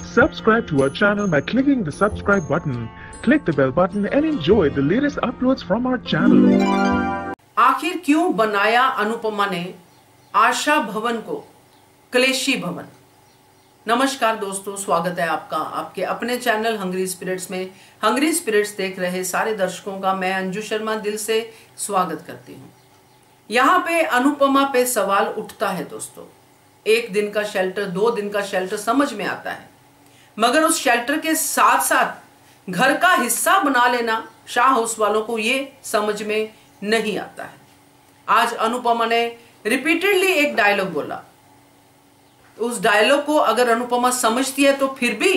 Subscribe to our channel by clicking the subscribe button. Click the bell button and enjoy the latest uploads from our channel. आखिर क्यों बनाया अनुपमा ने आशा भवन को क्लेशी भवन। नमस्कार दोस्तों, स्वागत है आपका आपके अपने चैनल हंग्री स्पिरिट्स में। हंग्री स्पिरिट्स देख रहे सारे दर्शकों का मैं अंजू शर्मा दिल से स्वागत करती हूँ। यहाँ पे अनुपमा पे सवाल उठता है दोस्तों, एक दिन का शेल्टर, 2 दिन का शेल्टर समझ में आता है, मगर उस शेल्टर के साथ साथ घर का हिस्सा बना लेना शाह हाउस वालों को ये समझ में नहीं आता है। आज अनुपमा ने रिपीटेडली एक डायलॉग बोला, उस डायलॉग को अगर अनुपमा समझती है तो फिर भी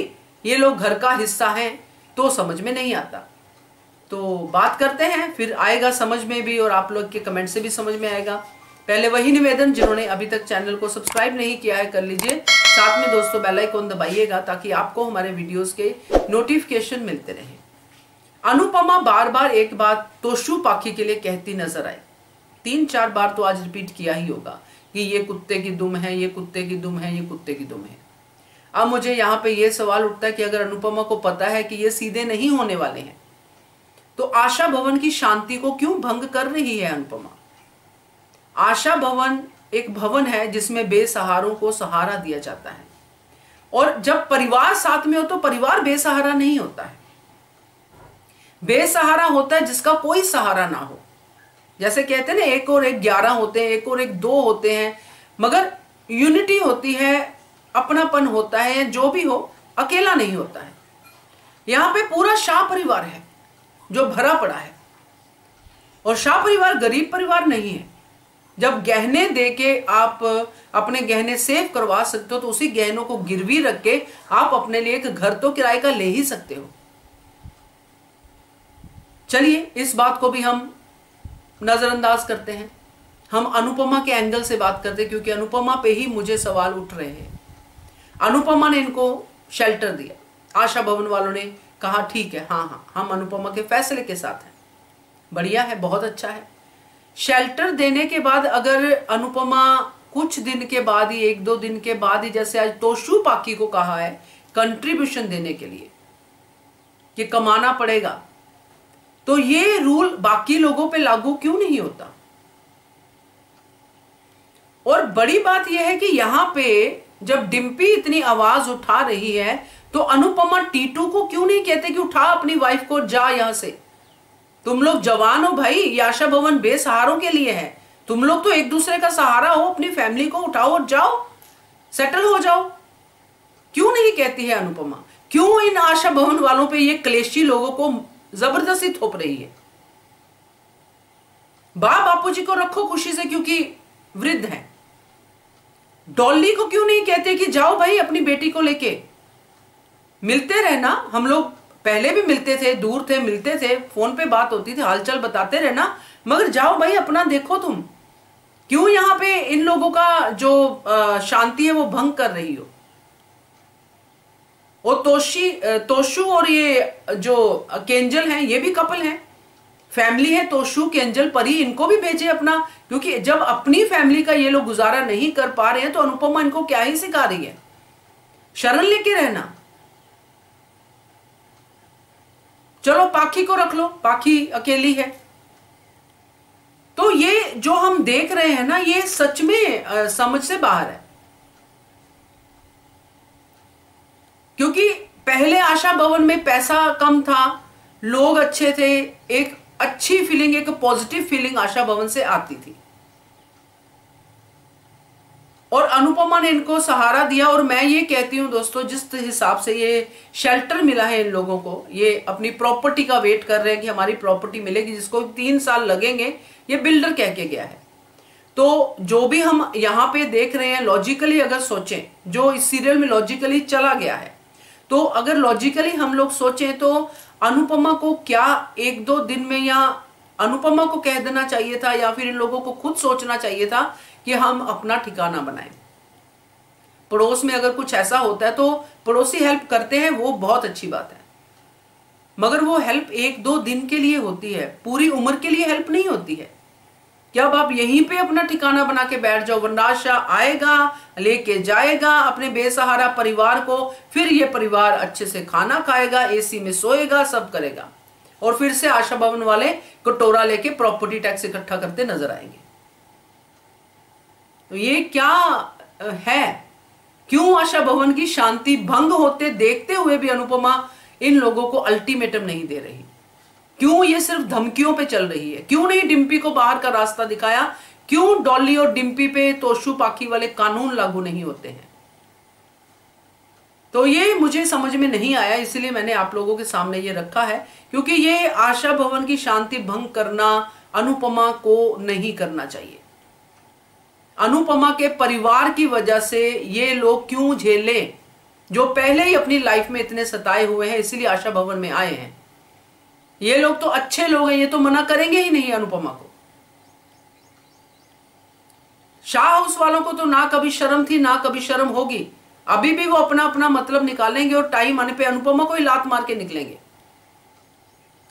ये लोग घर का हिस्सा हैं तो समझ में नहीं आता। तो बात करते हैं, फिर आएगा समझ में भी और आप लोग के कमेंट से भी समझ में आएगा। पहले वही निवेदन, जिन्होंने अभी तक चैनल को सब्सक्राइब नहीं किया है कर लीजिए, साथ में दोस्तों बेल आइकन दबाइएगा ताकि आपको हमारे वीडियोस के नोटिफिकेशन मिलते रहे। अनुपमा बार बार एक बात तोशु पाखी के लिए कहती नजर आई, 3-4 बार तो आज रिपीट किया ही होगा कि ये कुत्ते की दुम है, ये कुत्ते की दुम है, ये कुत्ते की दुम है। अब मुझे यहाँ पे ये सवाल उठता है कि अगर अनुपमा को पता है कि ये सीधे नहीं होने वाले हैं तो आशा भवन की शांति को क्यों भंग कर रही है अनुपमा। आशा भवन एक भवन है जिसमें बेसहारों को सहारा दिया जाता है, और जब परिवार साथ में हो तो परिवार बेसहारा नहीं होता है। बेसहारा होता है जिसका कोई सहारा ना हो। जैसे कहते हैं ना, 1 और 1 11 होते हैं, 1 और 1 2 होते हैं, मगर यूनिटी होती है, अपनापन होता है, जो भी हो अकेला नहीं होता है। यहां पे पूरा शाह परिवार है जो भरा पड़ा है, और शाह परिवार गरीब परिवार नहीं है। जब गहने देके आप अपने गहने सेव करवा सकते हो तो उसी गहनों को गिरवी रख के आप अपने लिए एक घर तो किराए का ले ही सकते हो। चलिए इस बात को भी हम नजरअंदाज करते हैं, हम अनुपमा के एंगल से बात करते हैं, क्योंकि अनुपमा पे ही मुझे सवाल उठ रहे हैं। अनुपमा ने इनको शेल्टर दिया, आशा भवन वालों ने कहा ठीक है, हाँ हम अनुपमा के फैसले के साथ हैं, बढ़िया है, बहुत अच्छा है। शेल्टर देने के बाद अगर अनुपमा कुछ दिन के बाद ही, 1-2 दिन के बाद ही, जैसे आज तोशु पाखी को कहा है कंट्रीब्यूशन देने के लिए कि कमाना पड़ेगा, तो ये रूल बाकी लोगों पे लागू क्यों नहीं होता। और बड़ी बात यह है कि यहां पे जब डिम्पी इतनी आवाज उठा रही है तो अनुपमा टीटू को क्यों नहीं कहते कि उठा अपनी वाइफ को, जा यहां से, तुम लोग जवान हो भाई, ये आशा भवन बेसहारों के लिए है, तुम लोग तो एक दूसरे का सहारा हो, अपनी फैमिली को उठाओ और जाओ, सेटल हो जाओ। क्यों नहीं कहती है अनुपमा? क्यों इन आशा भवन वालों पे ये क्लेशी लोगों को जबरदस्ती थोप रही है? बापूजी को रखो खुशी से क्योंकि वृद्ध हैं। डॉली को क्यों नहीं कहते कि जाओ भाई अपनी बेटी को लेके, मिलते रहना, हम लोग पहले भी मिलते थे, दूर थे, मिलते थे, फोन पे बात होती थी, हालचाल बताते रहना, मगर जाओ भाई अपना देखो तुम। क्यों यहां पे इन लोगों का जो शांति है वो भंग कर रही हो? और तोशु और ये जो केंजल हैं, ये भी कपल हैं, फैमिली है, तोशु केंजल परी, इनको भी भेजे अपना, क्योंकि जब अपनी फैमिली का ये लोग गुजारा नहीं कर पा रहे हैं तो अनुपमा इनको क्या ही सिखा रही है? शरण लेके रहना। चलो पाखी को रख लो, पाखी अकेली है। तो ये जो हम देख रहे हैं ना, ये सच में समझ से बाहर है। क्योंकि पहले आशा भवन में पैसा कम था, लोग अच्छे थे, एक अच्छी फीलिंग, एक पॉजिटिव फीलिंग आशा भवन से आती थी, और अनुपमा ने इनको सहारा दिया। और मैं ये कहती हूं दोस्तों, जिस हिसाब से ये शेल्टर मिला है इन लोगों को, ये अपनी प्रॉपर्टी का वेट कर रहे हैं कि हमारी प्रॉपर्टी मिलेगी, जिसको 3 साल लगेंगे, ये बिल्डर कह के गया है। तो जो भी हम यहाँ पे देख रहे हैं, लॉजिकली अगर सोचें, जो इस सीरियल में लॉजिकली चला गया है, तो अगर लॉजिकली हम लोग सोचें तो अनुपमा को क्या 1-2 दिन में, या अनुपमा को कह देना चाहिए था, या फिर इन लोगों को खुद सोचना चाहिए था कि हम अपना ठिकाना बनाएं। पड़ोस में अगर कुछ ऐसा होता है तो पड़ोसी हेल्प करते हैं, वो बहुत अच्छी बात है, मगर वो हेल्प 1-2 दिन के लिए होती है, पूरी उम्र के लिए हेल्प नहीं होती है। क्या अब आप यहीं पे अपना ठिकाना बना के बैठ जाओ, वरना आशा आएगा, लेके जाएगा अपने बेसहारा परिवार को, फिर ये परिवार अच्छे से खाना खाएगा, एसी में सोएगा, सब करेगा, और फिर से आशा भवन वाले कटोरा लेके प्रॉपर्टी टैक्स इकट्ठा करते नजर आएंगे। तो ये क्या है? क्यों आशा भवन की शांति भंग होते देखते हुए भी अनुपमा इन लोगों को अल्टीमेटम नहीं दे रही? क्यों ये सिर्फ धमकियों पे चल रही है? क्यों नहीं डिम्पी को बाहर का रास्ता दिखाया? क्यों डॉली और डिम्पी पे तोशु पाखी वाले कानून लागू नहीं होते हैं? तो ये मुझे समझ में नहीं आया, इसलिए मैंने आप लोगों के सामने ये रखा है, क्योंकि ये आशा भवन की शांति भंग करना अनुपमा को नहीं करना चाहिए। अनुपमा के परिवार की वजह से ये लोग क्यों झेले, जो पहले ही अपनी लाइफ में इतने सताए हुए हैं, इसीलिए आशा भवन में आए हैं। ये लोग तो अच्छे लोग हैं, ये तो मना करेंगे ही नहीं अनुपमा को। शाह हाउस वालों को तो ना कभी शर्म थी ना कभी शर्म होगी, अभी भी वो अपना अपना मतलब निकालेंगे और टाइम आने पे अनुपमा को ही लात मार के निकलेंगे।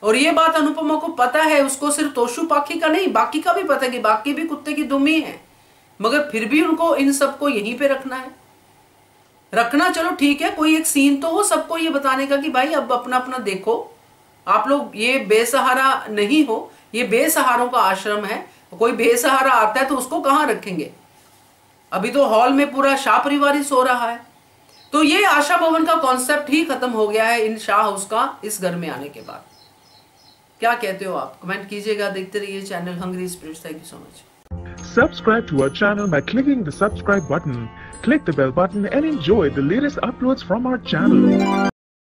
और ये बात अनुपमा को पता है, उसको सिर्फ तोशु पाखी का नहीं बाकी का भी पता है कि बाकी भी कुत्ते की दुम ही है, मगर फिर भी उनको इन सबको यहीं पे रखना है। रखना चलो ठीक है, कोई एक सीन तो हो सबको ये बताने का कि भाई अब अपना अपना देखो, आप लोग ये बेसहारा नहीं हो, ये बेसहारों का आश्रम है, कोई बेसहारा आता है तो उसको कहां रखेंगे? अभी तो हॉल में पूरा शाह परिवार ही सो रहा है। तो ये आशा भवन का कॉन्सेप्ट ही खत्म हो गया है इन शाह हाउस का इस घर में आने के बाद। क्या कहते हो आप? कमेंट कीजिएगा। देखते रहिए channel hungry spirits. Thank you so much. Subscribe to our channel by clicking the subscribe button. Click the bell button and enjoy the latest uploads from our channel.